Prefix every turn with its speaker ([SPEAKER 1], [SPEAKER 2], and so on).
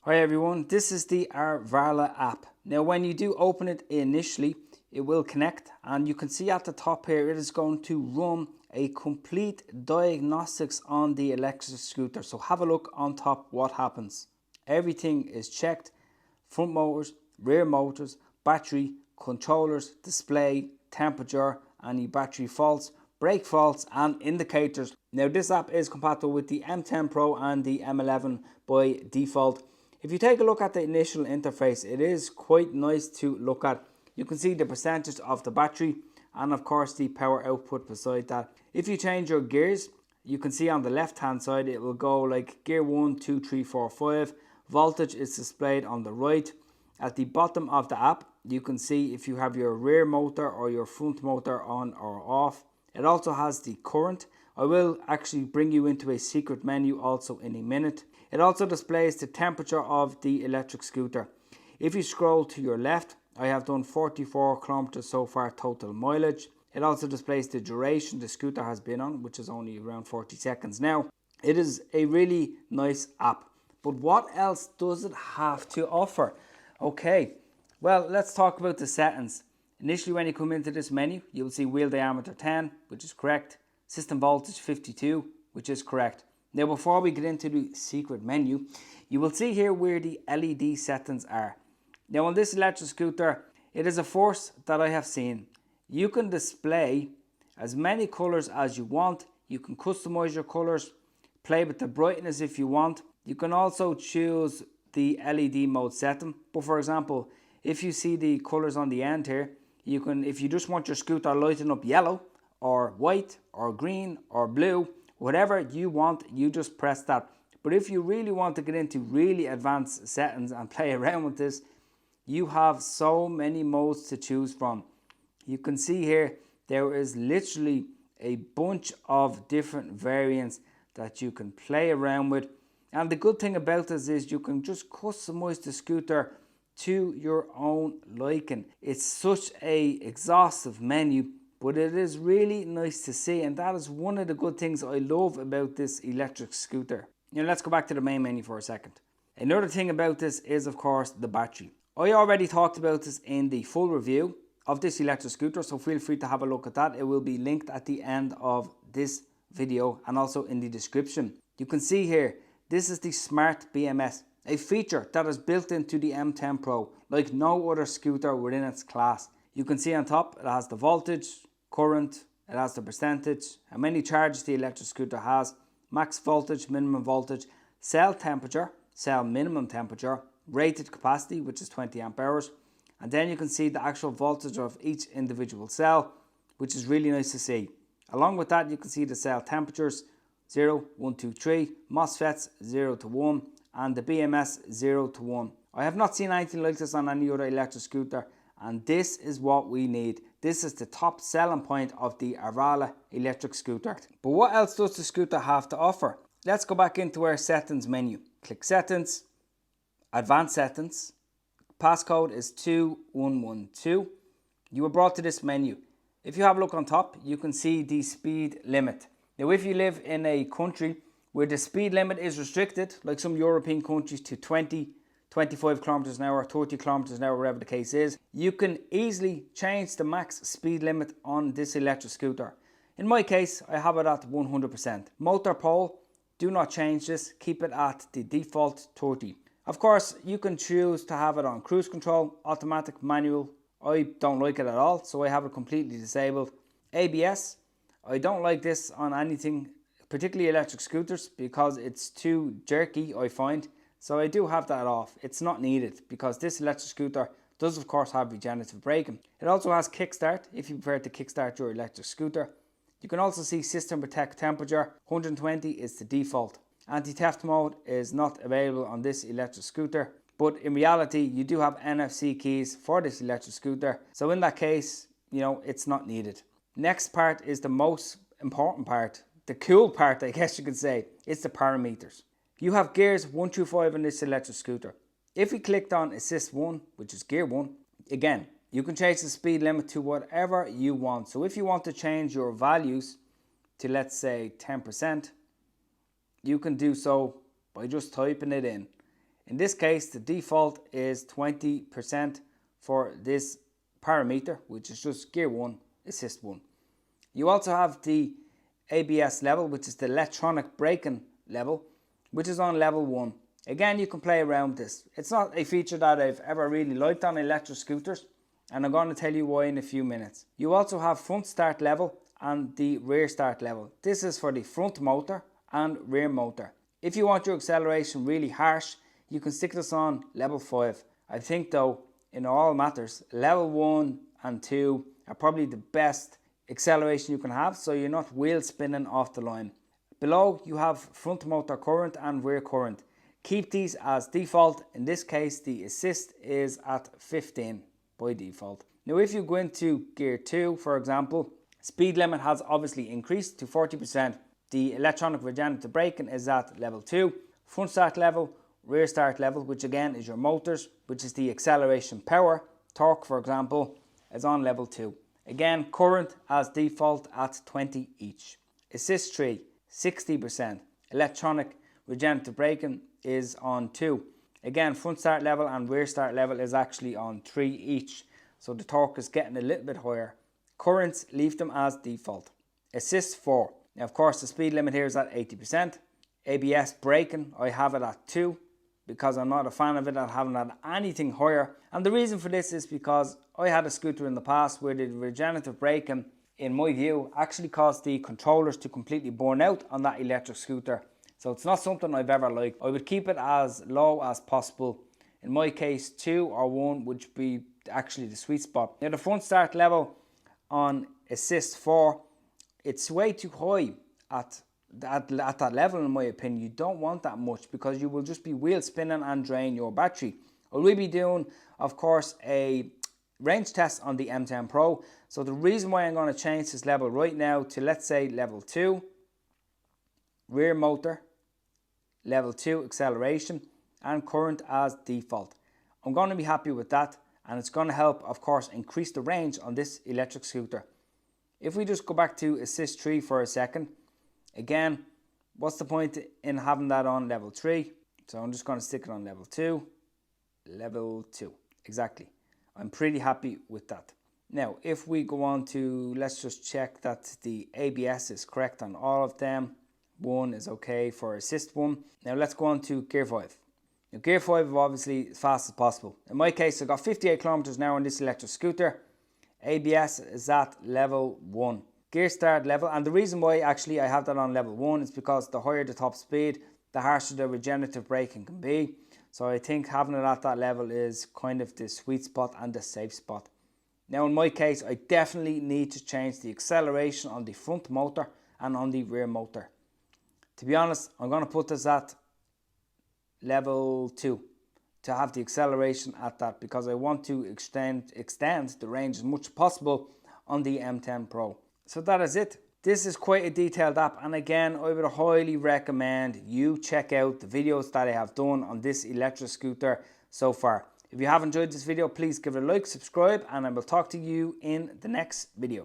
[SPEAKER 1] Hi everyone, this is the Arvala app. Now when you do open it initially, it will connect and you can see at the top here it is going to run a complete diagnostics on the electric scooter. So have a look on top what happens. Everything is checked: front motors, rear motors, battery, controllers, display, temperature, any battery faults, brake faults and indicators. Now this app is compatible with the M10 Pro and the M11 by default. If you take a look at the initial interface, it is quite nice to look at. You can see the percentage of the battery and of course the power output beside that. If you change your gears, you can see on the left hand side it will go like gear 1, 2, 3, 4, 5. Voltage is displayed on the right. At the bottom of the app, you can see if you have your rear motor or your front motor on or off. It also has the current. I will actually bring you into a secret menu also in a minute. It also displays the temperature of the electric scooter. If you scroll to your left, I have done 44 kilometers so far total mileage. It also displays the duration the scooter has been on, which is only around 40 seconds now. It is a really nice app. But what else does it have to offer? Okay, well, let's talk about the settings. Initially, when you come into this menu, you will see wheel diameter 10, which is correct. System voltage 52, which is correct. Now, before we get into the secret menu, you will see here where the LED settings are. Now, on this electric scooter, it is a force that I have seen. You can display as many colors as you want. You can customize your colors, play with the brightness if you want. You can also choose the LED mode setting. But for example, if you see the colors on the end here, you can, if you just want your scooter lighting up yellow or white or green or blue, whatever you want, you just press that. But if you really want to get into really advanced settings and play around with this, you have so many modes to choose from. You can see here, there is literally a bunch of different variants that you can play around with. And the good thing about this is you can just customize the scooter to your own liking. It's such a exhaustive menu, but it is really nice to see, and that is one of the good things I love about this electric scooter. Now let's go back to the main menu for a second. Another thing about this is of course the battery. I already talked about this in the full review of this electric scooter, so feel free to have a look at that. It will be linked at the end of this video and also in the description. You can see here, this is the Smart BMS, a feature that is built into the M10 Pro like no other scooter within its class. You can see on top it has the voltage, current, it has the percentage, how many charges the electric scooter has, max voltage, minimum voltage, cell temperature, cell minimum temperature, rated capacity, which is 20 amp hours, and then you can see the actual voltage of each individual cell, which is really nice to see. Along with that, you can see the cell temperatures 0, 1, 2, 3, MOSFETs 0 to 1, and the BMS 0 to 1. I have not seen anything like this on any other electric scooter, and this is what we need. This is the top selling point of the Arvala electric scooter. But what else does the scooter have to offer? Let's go back into our settings menu. Click settings, advanced settings. Passcode is 2112. You are brought to this menu. If you have a look on top, you can see the speed limit. Now, if you live in a country where the speed limit is restricted, like some European countries, to 20, 25 kilometers an hour, 30 kilometers an hour, whatever the case is, you can easily change the max speed limit on this electric scooter. In my case, I have it at 100%. Motor pole, do not change this, keep it at the default 30. Of course, you can choose to have it on cruise control, automatic, manual. I don't like it at all, so I have it completely disabled. ABS, I don't like this on anything, particularly electric scooters, because it's too jerky, I find. So I do have that off. It's not needed because this electric scooter does of course have regenerative braking. It also has kickstart if you prefer to kickstart your electric scooter. You can also see system protect temperature. 120 is the default. Anti-theft mode is not available on this electric scooter, but in reality you do have NFC keys for this electric scooter. So in that case, it's not needed. Next part is the most important part, the cool part I guess you could say. It's the parameters. You have gears 1 through 5 on this electric scooter. If we clicked on assist 1, which is gear 1, again, you can change the speed limit to whatever you want. So if you want to change your values to, let's say, 10%, you can do so by just typing it in. In this case, the default is 20% for this parameter, which is just gear 1, assist 1. You also have the ABS level, which is the electronic braking level, which is on level 1. Again, you can play around with this. It's not a feature that I've ever really liked on electric scooters, and I'm going to tell you why in a few minutes. You also have front start level and the rear start level. This is for the front motor and rear motor. If you want your acceleration really harsh, you can stick this on level 5. I think though, in all matters, level 1 and 2 are probably the best acceleration you can have, so you're not wheel spinning off the line. Below you have front motor current and rear current. Keep these as default. In this case, the assist is at 15 by default. Now if you go into gear 2, for example, speed limit has obviously increased to 40%. The electronic regenerative braking is at level 2. Front start level, rear start level, which again is your motors, which is the acceleration power. Torque, for example, is on level 2. Again, current as default at 20 each. Assist 3, 60%. Electronic regenerative braking is on 2. Again, front start level and rear start level is actually on 3 each. So the torque is getting a little bit higher. Currents, leave them as default. Assist 4. Now of course the speed limit here is at 80%. ABS braking, I have it at 2 because I'm not a fan of it. I haven't had anything higher. And the reason for this is because I had a scooter in the past where the regenerative braking, in my view, actually caused the controllers to completely burn out on that electric scooter. So it's not something I've ever liked. I would keep it as low as possible. In my case, 2 or 1 would be actually the sweet spot. Now the front start level on assist 4, it's way too high at that level in my opinion. You don't want that much because you will just be wheel spinning and drain your battery. I will be doing, of course, a range test on the M10 Pro. So the reason why I'm going to change this level right now to, let's say, level 2, rear motor, level 2 acceleration, and current as default. I'm going to be happy with that, and it's going to help, of course, increase the range on this electric scooter. If we just go back to assist 3 for a second, again, what's the point in having that on level 3? So I'm just going to stick it on level 2. Level 2, exactly. I'm pretty happy with that. Now, if we go on to, let's just check that the ABS is correct on all of them. 1 is okay for assist 1. Now let's go on to gear 5. Now gear 5 is obviously as fast as possible. In my case, I got 58 kilometers an hour on this electric scooter. ABS is at level 1. Gear start level, and the reason why actually I have that on level 1 is because the higher the top speed, the harsher the regenerative braking can be. So I think having it at that level is kind of the sweet spot and the safe spot. Now in my case, I definitely need to change the acceleration on the front motor and on the rear motor. To be honest, I'm going to put this at level 2 to have the acceleration at that, because I want to extend the range as much as possible on the M10 Pro. So that is it. This is quite a detailed app, and again, I would highly recommend you check out the videos that I have done on this electric scooter so far. If you have enjoyed this video, please give it a like, subscribe, and I will talk to you in the next video.